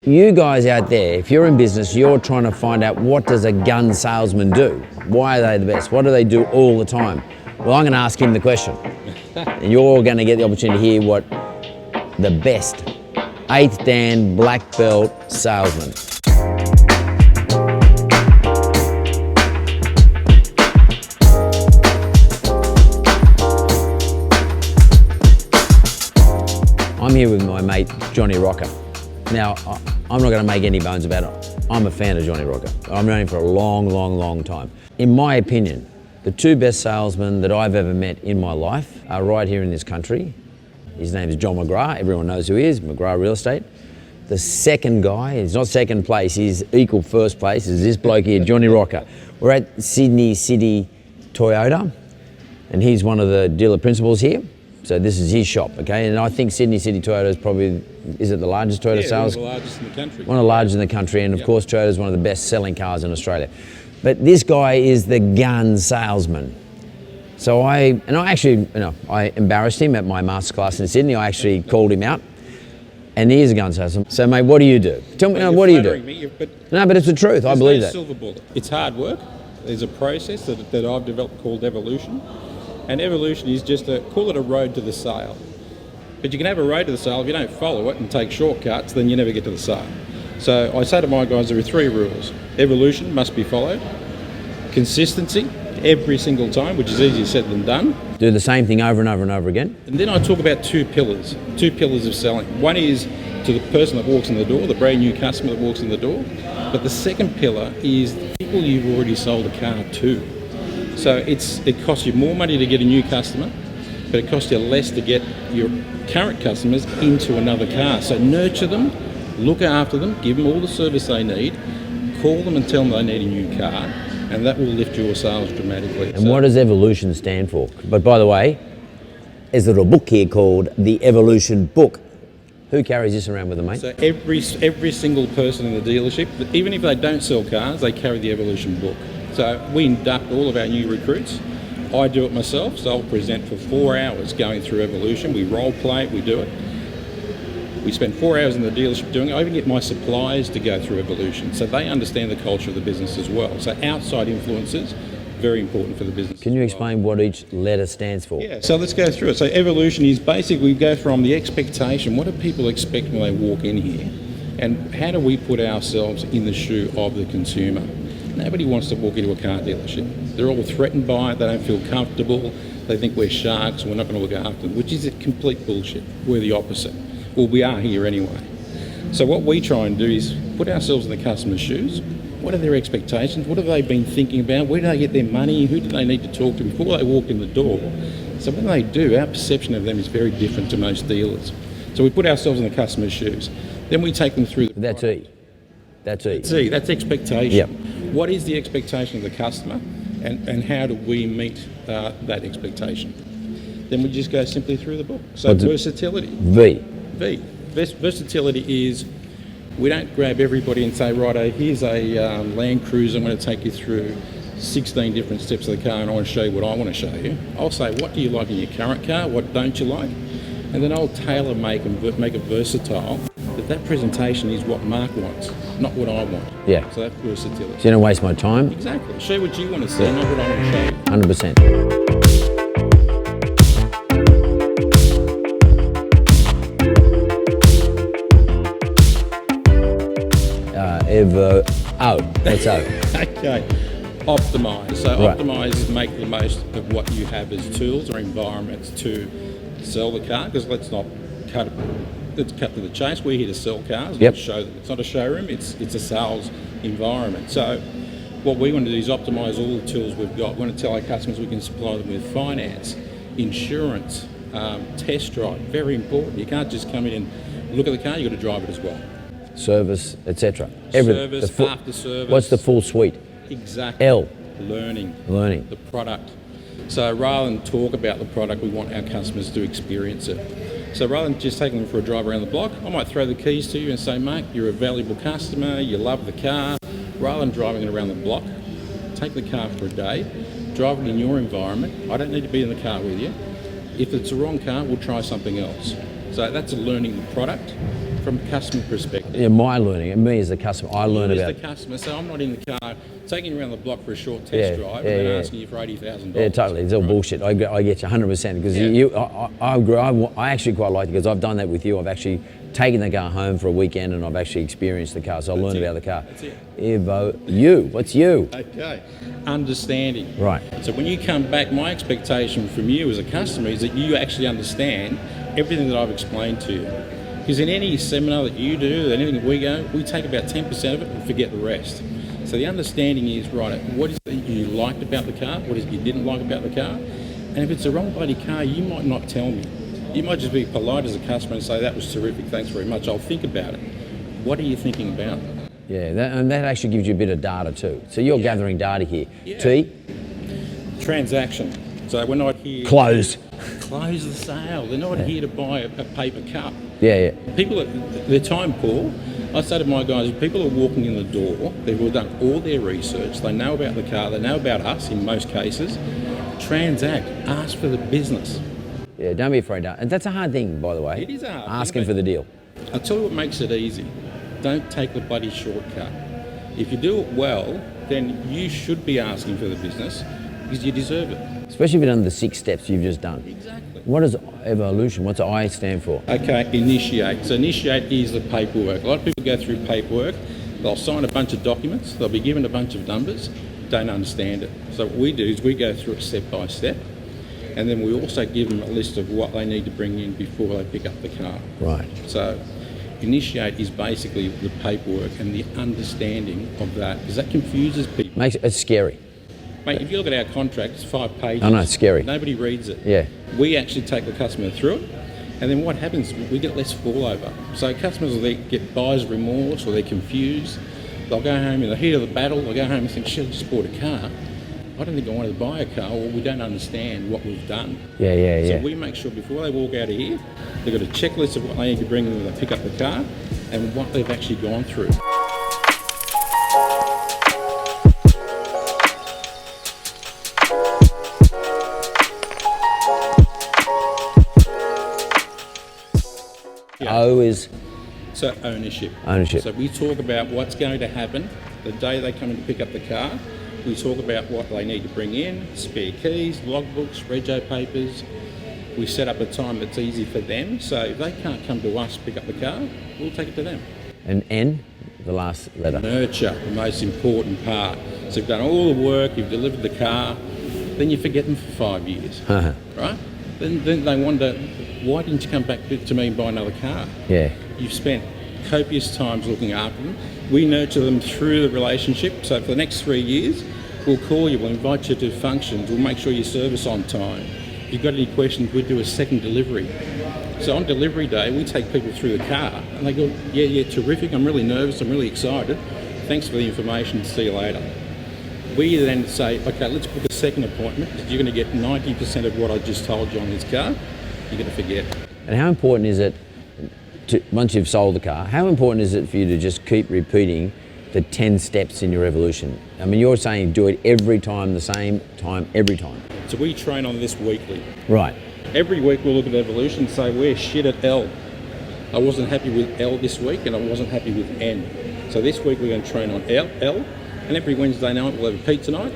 You guys out there, if you're in business, you're trying to find out what does a gun salesman do? Why are they the best? What do they do all the time? Well, I'm going to ask him the question. And you're going to get the opportunity to hear what the best 8th Dan black belt salesman. I'm here with my mate, Johnny Roca. Now, I'm not going to make any bones about it. I'm a fan of Johnny Roca. I've known him for a long time. In my opinion, the two best salesmen that I've ever met in my life are right here in this country. His name is John McGrath. Everyone knows who he is, McGrath Real Estate. The second guy, he's not second place, he's equal first place, is this bloke here, Johnny Roca. We're at Sydney City Toyota, and he's one of the dealer principals here. So this is his shop, okay? And I think Sydney City Toyota is probably, is it the largest Toyota sales? One of the largest in the country. One of the largest in the country, and of course Toyota is one of the best selling cars in Australia. But this guy is the gun salesman. So I embarrassed him at my masterclass in Sydney. I actually called him out, and he is a gun salesman. So mate, what do you do? Tell me, what do you do? But it's the truth, I believe that. Silver bullet. It's hard work. There's a process that I've developed called evolution. And evolution is just call it a road to the sale. But you can have a road to the sale, if you don't follow it and take shortcuts, then you never get to the sale. So I say to my guys, there are 3 rules. Evolution must be followed. Consistency, every single time, which is easier said than done. Do the same thing over and over and over again. And then I talk about 2 pillars of selling. One is to the person that walks in the door, the brand new customer that walks in the door. But the second pillar is the people you've already sold a car to. So it costs you more money to get a new customer, but it costs you less to get your current customers into another car. So nurture them, look after them, give them all the service they need, call them and tell them they need a new car, and that will lift your sales dramatically. And what does evolution stand for? But by the way, there's a little book here called The Evolution Book. Who carries this around with them, mate? So every single person in the dealership, even if they don't sell cars, they carry the Evolution Book. So we induct all of our new recruits. I do it myself, so I'll present for 4 hours going through Evolution. We role play it, we do it. We spend 4 hours in the dealership doing it. I even get my suppliers to go through Evolution, so they understand the culture of the business as well. So outside influences, very important for the business. Can you explain what each letter stands for? Yeah, so let's go through it. So evolution is basically we go from the expectation, what do people expect when they walk in here? And how do we put ourselves in the shoe of the consumer? Nobody wants to walk into a car dealership. They're all threatened by it, they don't feel comfortable, they think we're sharks, we're not going to look after them, which is a complete bullshit. We're the opposite. Well, we are here anyway. So what we try and do is put ourselves in the customer's shoes. What are their expectations? What have they been thinking about? Where do they get their money? Who do they need to talk to before they walk in the door? So when they do, our perception of them is very different to most dealers. So we put ourselves in the customer's shoes. Then we take them through the That's E. That's E. That's E. That's expectation. Yep. What is the expectation of the customer, and how do we meet that expectation? Then we just go simply through the book. So versatility. V. Versatility is we don't grab everybody and say, righto, here's a Land Cruiser, I'm going to take you through 16 different steps of the car and I want to show you what I want to show you. I'll say, what do you like in your current car? What don't you like? And then I'll tailor make it versatile. That presentation is what Mark wants, not what I want. Yeah. So that's versatility. So you don't waste my time? Exactly. Show what you want to see, not what I want to show you. 100%. That's O. Okay. Optimise. So right. Optimise is make the most of what you have as tools or environments to sell the car, because let's cut to the chase. We're here to sell cars. Yep. Show them. It's not a showroom, it's a sales environment. So what we want to do is optimise all the tools we've got. We want to tell our customers we can supply them with finance, insurance, test drive, very important. You can't just come in and look at the car, you've got to drive it as well. Service, etc. Service, after service. What's the full suite? Exactly. L. Learning. The product. So rather than talk about the product, we want our customers to experience it. So rather than just taking them for a drive around the block, I might throw the keys to you and say, mate, you're a valuable customer, you love the car. Rather than driving it around the block, take the car for a day, drive it in your environment. I don't need to be in the car with you. If it's the wrong car, we'll try something else. So that's learning the product from a customer perspective. Yeah, my learning, and me as the customer, I learn You about. as the customer, so I'm not in the car taking you around the block for a short test Yeah, drive yeah, and then yeah. asking you for $80,000. Yeah, totally. It's all bullshit. I get you 100% because Yeah. I actually quite like it because I've done that with you. I've actually taken the car home for a weekend and I've actually experienced the car, so I learned about the car. That's it. Evo, what's you? Okay. Understanding. Right. So when you come back, my expectation from you as a customer is that you actually understand everything that I've explained to you. Because in any seminar that you do, anything that we go, we take about 10% of it and forget the rest. So the understanding is, right, what is it you liked about the car? What is it you didn't like about the car? And if it's the wrong bloody car, you might not tell me. You might just be polite as a customer and say, that was terrific, thanks very much, I'll think about it. What are you thinking about? Yeah, and that actually gives you a bit of data too. So you're gathering data here. Yeah. T? Transaction. So we're not here... Closed. Close the sale. They're not here to buy a paper cup. Yeah. People, they're time poor. I say to my guys, if people are walking in the door, they've done all their research, they know about the car, they know about us in most cases, transact, ask for the business. Yeah, don't be afraid to. And that's a hard thing, by the way. It is a hard thing, Asking but- for the deal. I'll tell you what makes it easy. Don't take the bloody shortcut. If you do it well, then you should be asking for the business because you deserve it. Especially if you've done the 6 steps you've just done. Exactly. What does evolution, what's I stand for? Okay, initiate. So initiate is the paperwork. A lot of people go through paperwork, they'll sign a bunch of documents, they'll be given a bunch of numbers, don't understand it. So what we do is we go through it step by step, and then we also give them a list of what they need to bring in before they pick up the car. Right. So initiate is basically the paperwork and the understanding of that, because that confuses people. It's scary. Mate, if you look at our contract, it's 5 pages. I know, it's scary. Nobody reads it. Yeah. We actually take the customer through it, and then what happens, we get less fallover. So customers will get buyer's remorse or they're confused. They'll go home in the heat of the battle, they'll go home and think, shit, I just bought a car. I don't think I wanted to buy a car, or we don't understand what we've done. Yeah. So we make sure before they walk out of here, they've got a checklist of what they need to bring when they pick up the car and what they've actually gone through. O is So ownership. Ownership. So we talk about what's going to happen the day they come in to pick up the car. We talk about what they need to bring in, spare keys, logbooks, rego papers. We set up a time that's easy for them. So if they can't come to us to pick up the car, we'll take it to them. and N, the last letter. Nurture, the most important part. So you've done all the work, you've delivered the car, then you forget them for 5 years, right? Then they wonder, why didn't you come back to me and buy another car? Yeah. You've spent copious times looking after them. We nurture them through the relationship. So for the next 3 years, we'll call you, we'll invite you to functions, we'll make sure you service on time. If you've got any questions, we do a second delivery. So on delivery day, we take people through the car and they go, yeah, terrific, I'm really nervous, I'm really excited. Thanks for the information, see you later. We then say, okay, let's book a second appointment because you're going to get 90% of what I just told you on this car. You're going to forget. And how important is it, once you've sold the car, how important is it for you to just keep repeating the 10 steps in your evolution? I mean, you're saying do it every time, the same time, every time. So we train on this weekly. Right. Every week we'll look at evolution and say, we're shit at L. I wasn't happy with L this week and I wasn't happy with N. So this week we're going to train on L, and every Wednesday night we'll have a pizza night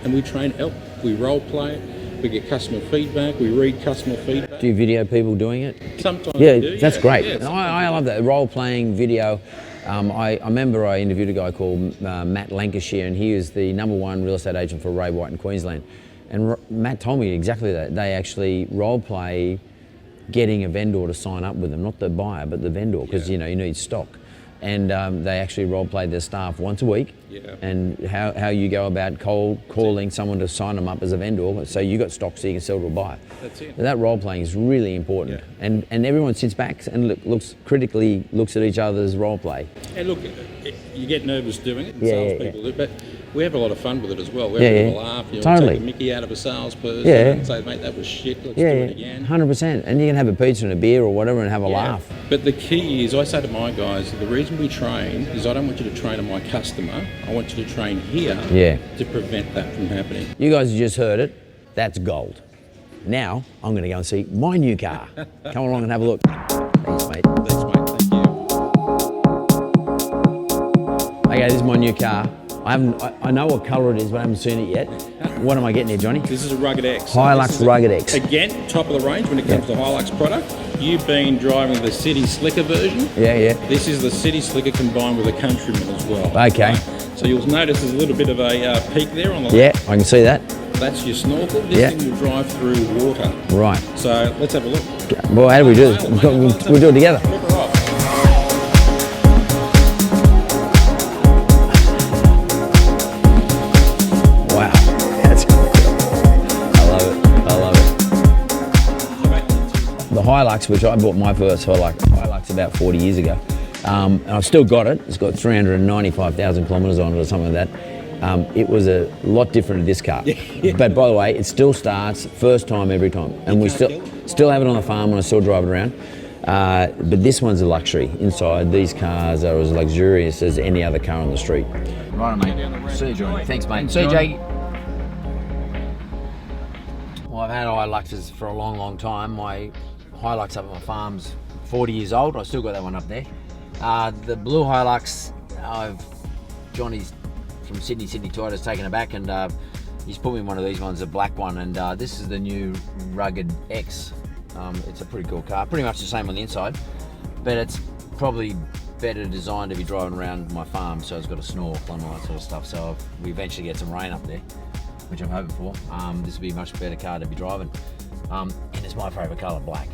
and we train L. We role play it, we get customer feedback, we read customer feedback. Do you video people doing it? Sometimes Yeah, we do. that's great. Yeah, I love that, role-playing video. I remember I interviewed a guy called Matt Lancashire, and he is the #1 real estate agent for Ray White in Queensland. And Matt told me exactly that. They actually role-play getting a vendor to sign up with them, not the buyer, but the vendor, because you need stock. And they actually role-play their staff once a week. Yeah. And how you go about calling someone to sign them up as a vendor, so you got stock so you can sell to a buyer. That's it. That role-playing is really important. Yeah. And everyone sits back and looks at each other's role-play. And look, you get nervous doing it, and Yeah, salespeople do, but we have a lot of fun with it as well. We Yeah, have a yeah. little laugh, Totally. take a mickey out of a salesperson Yeah. and say, mate, that was shit, let's Yeah, do it again. 100%. And you can have a pizza and a beer or whatever and have a laugh. But the key is, I say to my guys, the reason we train is I don't want you to train on my customer, I want you to train here to prevent that from happening. You guys have just heard it. That's gold. Now, I'm going to go and see my new car. Come along and have a look. Thanks, mate. Thanks, mate. Thank you. Okay, this is my new car. I know what colour it is, but I haven't seen it yet. What am I getting here, Johnny? This is a Rugged X. Hilux Rugged X. Again, top of the range when it comes to Hilux product. You've been driving the City Slicker version. Yeah. This is the City Slicker combined with a Countryman as well. Okay. Right? So you'll notice there's a little bit of a peak there on the Yeah, left. I can see that. That's your snorkel. This thing will drive through water. Right. So let's have a look. Well, how do we do this? We'll do it together. Flip her off. Wow, that's cool. I love it. The Hilux, which I bought my first Hilux about 40 years ago, and I've still got it. It's got 395,000 kilometres on it or something like that. It was a lot different to this car. But by the way, it still starts first time every time. And we still have it on the farm and I still drive it around. But this one's a luxury inside. These cars are as luxurious as any other car on the street. Right, mate. See you, Johnny. Thanks, mate. See you, Jake. Well, I've had Hiluxes for a long, long time. My Hilux up at my farm's 40 years old. I've still got that one up there. The blue Hilux, Johnny's from Sydney Toyota's taken it back, and he's put me in one of these ones, a black one, and this is the new Rugged X. It's a pretty cool car, pretty much the same on the inside, but it's probably better designed to be driving around my farm, so it's got a snorkel and all that sort of stuff, so if we eventually get some rain up there, which I'm hoping for, this will be a much better car to be driving, and it's my favourite colour, black.